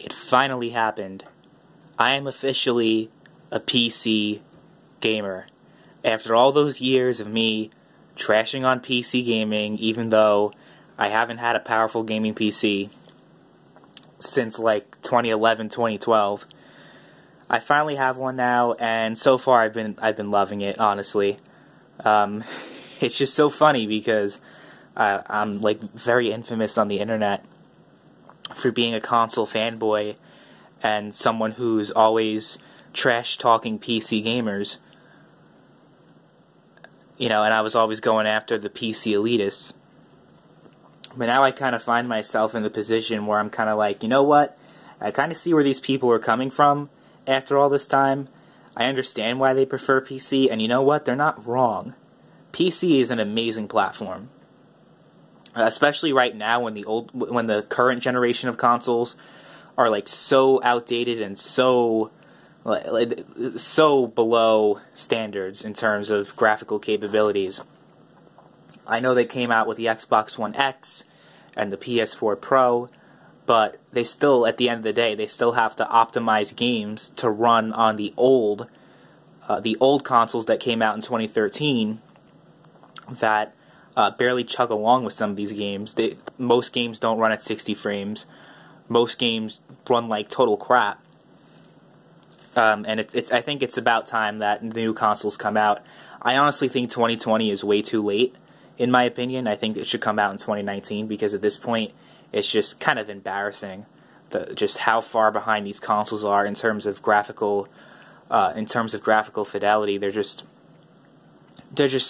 It finally happened. I am officially a PC gamer. After all those years of me trashing on PC gaming, even though I haven't had a powerful gaming PC since like 2011, 2012, I finally have one now, and so far I've been loving it, honestly. It's just so funny because I'm like very infamous on the internet for being a console fanboy and someone who's always trash-talking PC gamers. You know, and I was always going after the PC elitists. But now I kind of find myself in the position where I'm kind of like, you know what? I kind of see where these people are coming from after all this time. I understand why they prefer PC, and you know what? They're not wrong. PC is an amazing platform. Especially right now when the current generation of consoles are like so outdated and so below standards in terms of graphical capabilities. I know they came out with the Xbox One X and the PS4 Pro, but they still, at the end of the day, they still have to optimize games to run on the old consoles that came out in 2013 that barely chug along with some of these games. Most games don't run at 60 frames. Most games run like total crap. And I think it's about time that new consoles come out. I honestly think 2020 is way too late, in my opinion. I think it should come out in 2019 because at this point, it's just kind of embarrassing just how far behind these consoles are in terms of graphical fidelity. They're just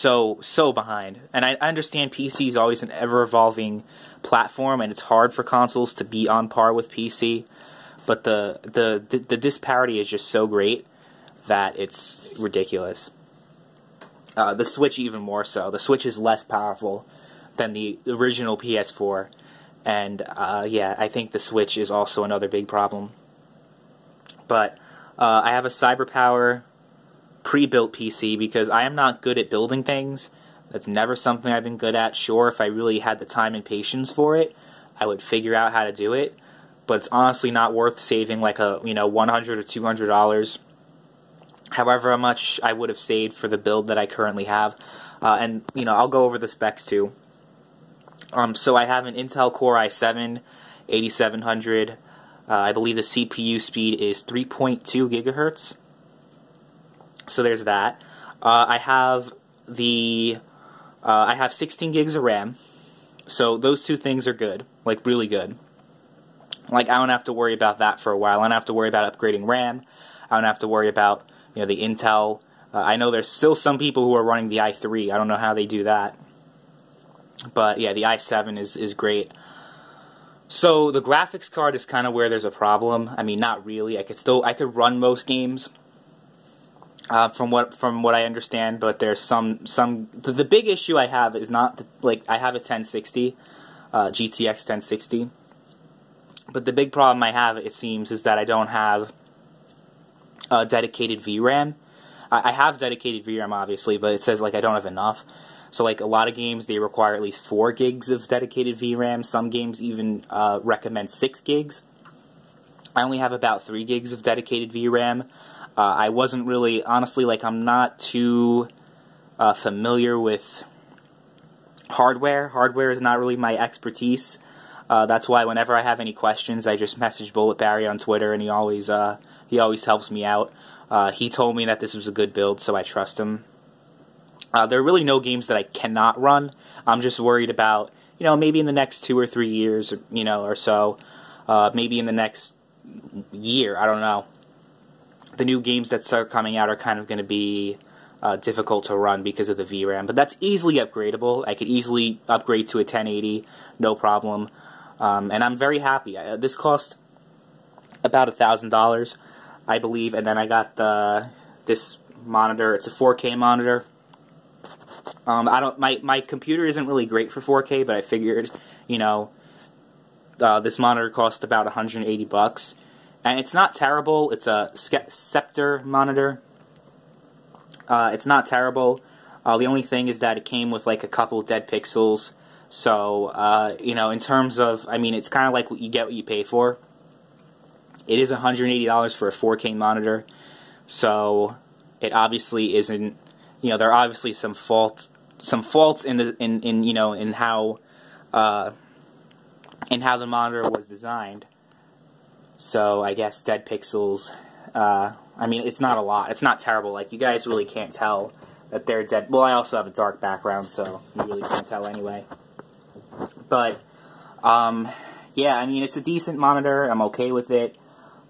so behind. And I understand PC is always an ever-evolving platform, and it's hard for consoles to be on par with PC. But the disparity is just so great that it's ridiculous. The Switch even more so. The Switch is less powerful than the original PS4. And yeah, I think the Switch is also another big problem. But I have a CyberPower pre-built PC because I am not good at building things. That's never something I've been good at. Sure, if I really had the time and patience for it, I would figure out how to do it. But it's honestly not worth saving like $100 or $200, however much I would have saved for the build that I currently have. And I'll go over the specs too. So I have an Intel Core i7 8700. I believe the CPU speed is 3.2 gigahertz. So there's that. I have 16 gigs of RAM. So those two things are good, like really good. Like, I don't have to worry about that for a while. I don't have to worry about upgrading RAM. I don't have to worry about, the Intel. I know there's still some people who are running the i3. I don't know how they do that. But, yeah, the i7 is great. So, the graphics card is kind of where there's a problem. I mean, not really. I could run most games, from what I understand, but there's the big issue I have is not, I have a 1060, GTX 1060. But the big problem I have, it seems, is that I don't have dedicated VRAM. I have dedicated VRAM, obviously, but it says, I don't have enough. So, a lot of games, they require at least 4 gigs of dedicated VRAM. Some games even recommend 6 gigs. I only have about 3 gigs of dedicated VRAM. I wasn't really, honestly, I'm not too familiar with hardware. Hardware is not really my expertise. That's why whenever I have any questions, I just message Bullet Barry on Twitter, and he always helps me out. He told me that this was a good build, so I trust him. There are really no games that I cannot run. I'm just worried about, maybe in the next 2 or 3 years, or so, maybe in the next year, I don't know. The new games that start coming out are kind of going to be difficult to run because of the VRAM, but that's easily upgradable. I could easily upgrade to a 1080, no problem. And I'm very happy. This cost about $1,000, I believe, and then I got this monitor. It's a 4K monitor. My computer isn't really great for 4K, but I figured, this monitor cost about $180, and it's not terrible. It's a Scepter monitor. It's not terrible. The only thing is that it came with a couple dead pixels. So, in terms of, it's kind of like you get what you pay for. It is $180 for a 4K monitor, so it obviously isn't. You know, there are obviously some faults in the in how the monitor was designed. So I guess dead pixels. I mean, it's not a lot. It's not terrible. Like, you guys really can't tell that they're dead. Well, I also have a dark background, so you really can't tell anyway. But yeah, I mean, it's a decent monitor. I'm okay with it.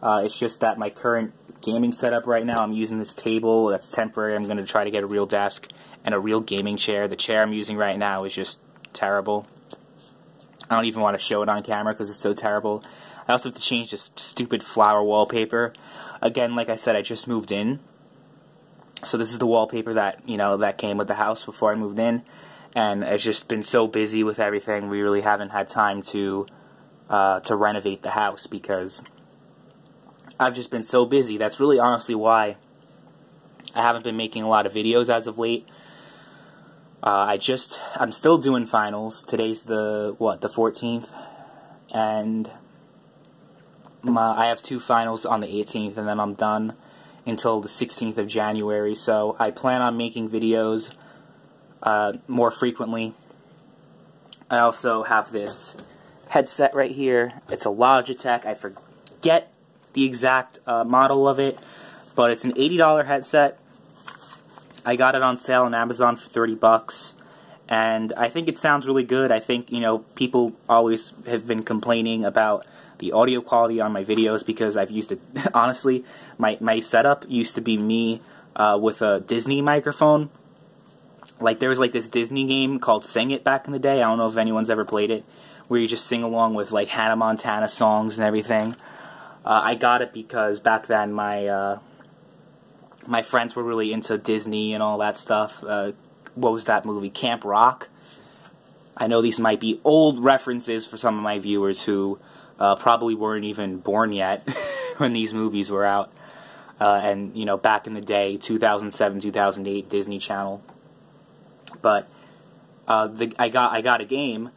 It's just that my current gaming setup right now, I'm using this table. That's temporary. I'm going to try to get a real desk and a real gaming chair. The chair I'm using right now is just terrible. I don't even want to show it on camera because it's so terrible. I also have to change this stupid flower wallpaper. Again, like I said, I just moved in. So this is the wallpaper that, that came with the house before I moved in. And it's just been so busy with everything, we really haven't had time to renovate the house because I've just been so busy. That's really honestly why I haven't been making a lot of videos as of late. I'm still doing finals. Today's the 14th, and I have 2 finals on the 18th, and then I'm done until the 16th of January. So I plan on making videos more frequently. I also have this headset right here. It's a Logitech. I forget the exact model of it, but it's an $80 headset. I got it on sale on Amazon for $30, and I think it sounds really good. I think, people always have been complaining about the audio quality on my videos because I've used it. Honestly, my setup used to be me with a Disney microphone. Like, there was like this Disney game called Sing It back in the day. I don't know if anyone's ever played it, where you just sing along with like Hannah Montana songs and everything. I got it because back then my friends were really into Disney and all that stuff. What was that movie? Camp Rock? I know these might be old references for some of my viewers who probably weren't even born yet when these movies were out. And, back in the day, 2007, 2008, Disney Channel. But I got a game,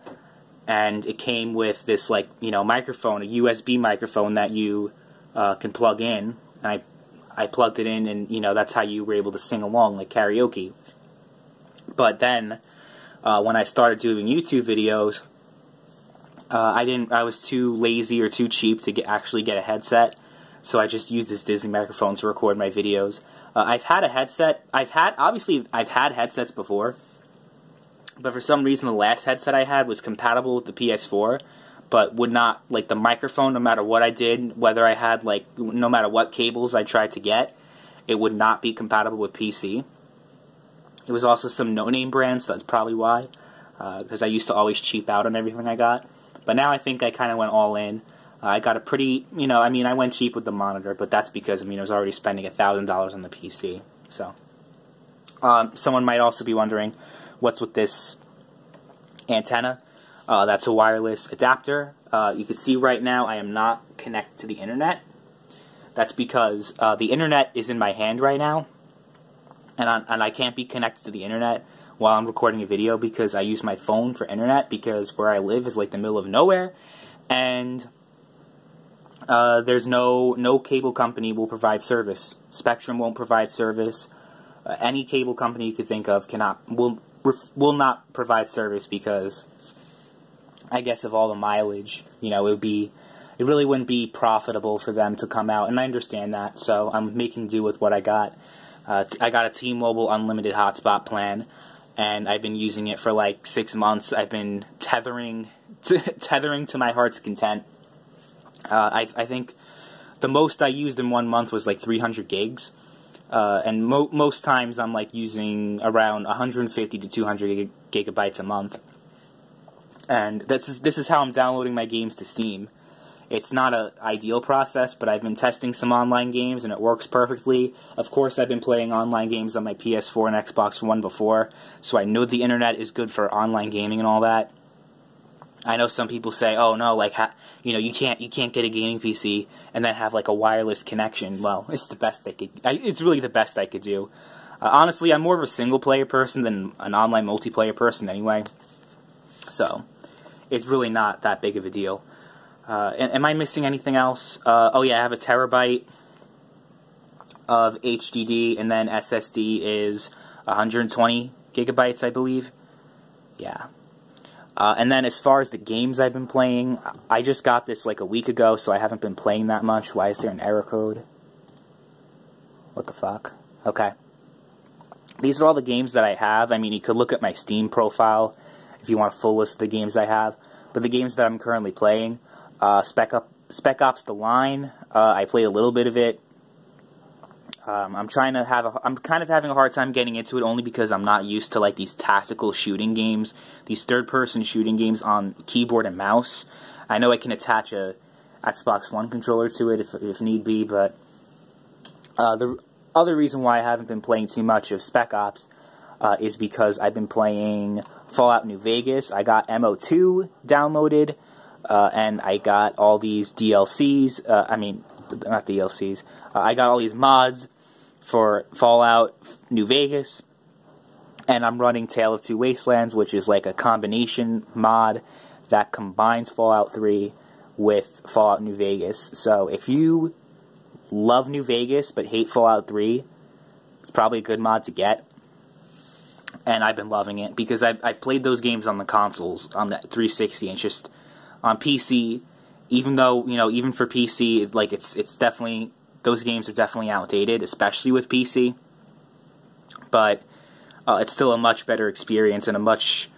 and it came with this, like, microphone, a USB microphone that you can plug in. And I plugged it in, and, that's how you were able to sing along, like karaoke. But then, when I started doing YouTube videos, I was too lazy or too cheap to actually get a headset, so I just used this Disney microphone to record my videos. I've had a headset. I've had headsets before, but for some reason the last headset I had was compatible with the PS4, but would not, like, the microphone, no matter what I did, whether I had, like, no matter what cables I tried to get, it would not be compatible with PC. It was also some no-name brand, so that's probably why, because I used to always cheap out on everything I got. But now I think I kind of went all in. I got a pretty, I went cheap with the monitor, but that's because, I was already spending $1,000 on the PC. So, someone might also be wondering, what's with this antenna? That's a wireless adapter. You can see right now I am not connected to the internet. That's because the internet is in my hand right now, and I can't be connected to the internet while I'm recording a video because I use my phone for internet because where I live is like the middle of nowhere, and there's no cable company will provide service. Spectrum won't provide service. Any cable company you could think of will not provide service because, I guess, of all the mileage, it really wouldn't be profitable for them to come out, and I understand that, so I'm making do with what I got. I got a T-Mobile unlimited hotspot plan, and I've been using it for like 6 months. I've been tethering to my heart's content. I think the most I used in 1 month was like 300 gigs, and most times I'm like using around 150 to 200 gigabytes a month. And this is how I'm downloading my games to Steam. It's not an ideal process, but I've been testing some online games, and it works perfectly. Of course, I've been playing online games on my PS4 and Xbox One before, so I know the internet is good for online gaming and all that. I know some people say, "Oh no, like you can't get a gaming PC and then have like a wireless connection." Well, it's the best it's really the best I could do. Honestly, I'm more of a single player person than an online multiplayer person anyway, so it's really not that big of a deal. Am I missing anything else? Oh yeah, I have a terabyte of HDD, and then SSD is 120 gigabytes, I believe. Yeah. And then as far as the games I've been playing, I just got this like a week ago, so I haven't been playing that much. Why is there an error code? What the fuck? Okay. These are all the games that I have. I mean, you could look at my Steam profile if you want a full list of the games I have. But the games that I'm currently playing, Spec Ops: The Line, I played a little bit of it. I'm kind of having a hard time getting into it only because I'm not used to like these tactical shooting games, these third-person shooting games on keyboard and mouse. I know I can attach a Xbox One controller to it if need be, but the other reason why I haven't been playing too much of Spec Ops is because I've been playing Fallout New Vegas. I got MO2 downloaded, and I got all these DLCs. I mean, not DLCs. I got all these mods for Fallout New Vegas, and I'm running Tale of Two Wastelands, which is like a combination mod that combines Fallout 3 with Fallout New Vegas. So if you love New Vegas but hate Fallout 3, it's probably a good mod to get. And I've been loving it because I played those games on the consoles, on the 360, and just on PC. Even though, you know, even for PC, like it's definitely, those games are definitely outdated, especially with PC. But it's still a much better experience and a much,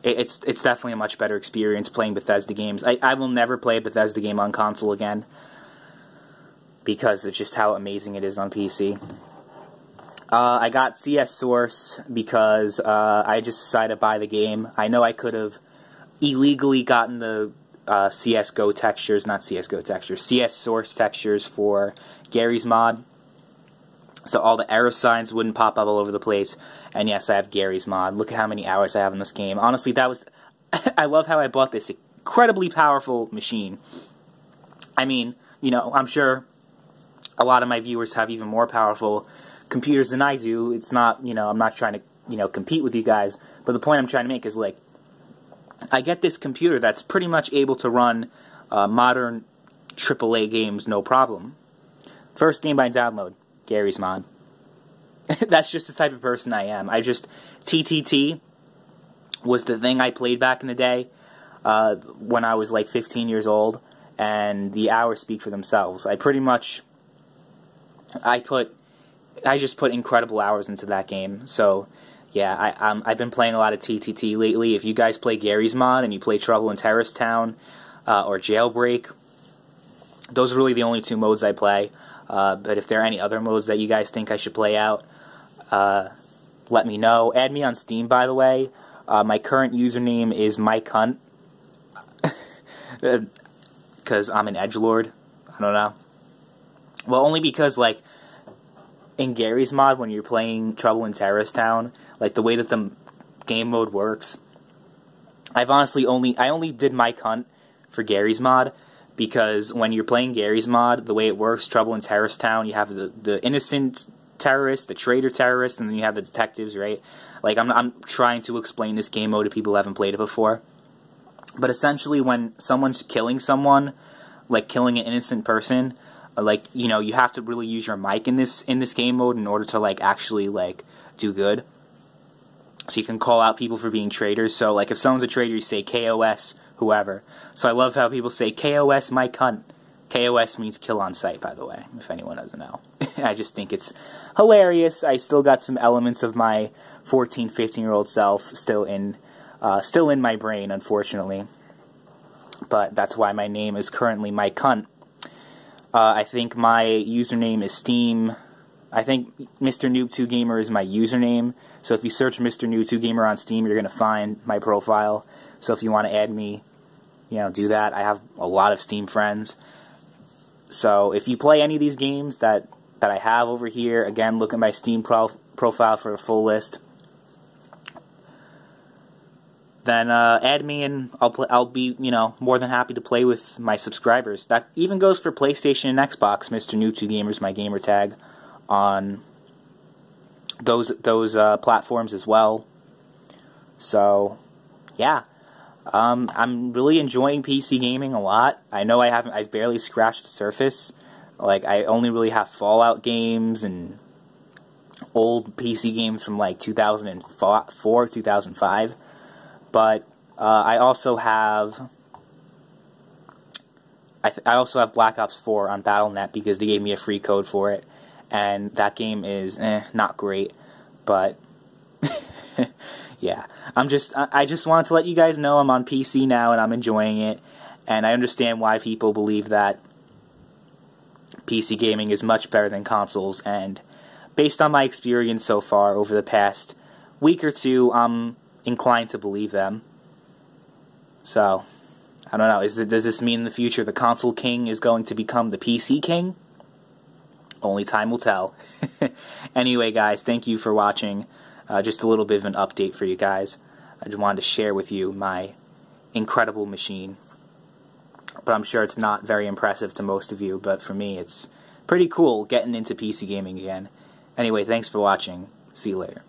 it's definitely a much better experience playing Bethesda games. I will never play a Bethesda game on console again because it's just how amazing it is on PC. I got CS Source because I just decided to buy the game. I know I could have illegally gotten the CSGO textures, not CSGO textures, CS Source textures for Gary's mod, so all the arrow signs wouldn't pop up all over the place. And yes, I have Gary's mod. Look at how many hours I have in this game. Honestly, that was I love how I bought this incredibly powerful machine. I mean, you know, I'm sure a lot of my viewers have even more powerful computers than I do. It's not, you know, I'm not trying to, you know, compete with you guys, but the point I'm trying to make is, like, I get this computer that's pretty much able to run modern AAA games no problem. First game I download, Gary's mod. That's just the type of person I am. TTT was the thing I played back in the day when I was like 15 years old, and the hours speak for themselves. I just put incredible hours into that game. So yeah, I've been playing a lot of TTT lately. If you guys play Gary's mod and you play Trouble in Terrorist Town or Jailbreak, those are really the only two modes I play. But if there are any other modes that you guys think I should play out, let me know. Add me on Steam, by the way. My current username is MikeHunt, because I'm an edgelord. I don't know. Well, only because, like, in Gary's mod, when you're playing Trouble in Terrorist Town, like, the way that the game mode works, I only did Mike Hunt for Gary's mod, because when you're playing Gary's mod, the way it works, Trouble in Terrorist Town, you have the innocent terrorist, the traitor terrorist, and then you have the detectives, right? Like, I'm trying to explain this game mode to people who haven't played it before. But essentially, when someone's killing someone, like killing an innocent person, like, you know, you have to really use your mic in this game mode in order to, like, actually, like, do good. So you can call out people for being traitors. So, like, if someone's a traitor, you say KOS whoever. So I love how people say KOS Mike Hunt. KOS means kill on sight, by the way, if anyone doesn't know. I just think it's hilarious. I still got some elements of my 14, 15-year-old self still in my brain, unfortunately. But that's why my name is currently Mike Hunt. I think my username is Steam. I think MrNoobTubeGamer is my username. So if you search MrNoobTubeGamer on Steam, you're going to find my profile. So if you want to add me, you know, do that. I have a lot of Steam friends. So if you play any of these games that I have over here, again, look at my Steam profile for a full list. Then add me, and I'll be, you know, more than happy to play with my subscribers. That even goes for PlayStation and Xbox. MrNoobTubeGamer is my gamer tag on those platforms as well. So yeah, I'm really enjoying PC gaming a lot. I know I've barely scratched the surface. Like, I only really have Fallout games and old PC games from like 2004, 2005. But I also have Black Ops 4 on Battle.net because they gave me a free code for it, and that game is not great, but yeah. I just wanted to let you guys know I'm on PC now and I'm enjoying it, and I understand why people believe that PC gaming is much better than consoles, and based on my experience so far over the past week or two, I'm inclined to believe them. So, I don't know, does this mean in the future the console king is going to become the PC king? Only time will tell. Anyway, guys, thank you for watching. Just a little bit of an update for you guys. I just wanted to share with you my incredible machine. But I'm sure it's not very impressive to most of you, but for me it's pretty cool getting into PC gaming again. Anyway, thanks for watching. See you later.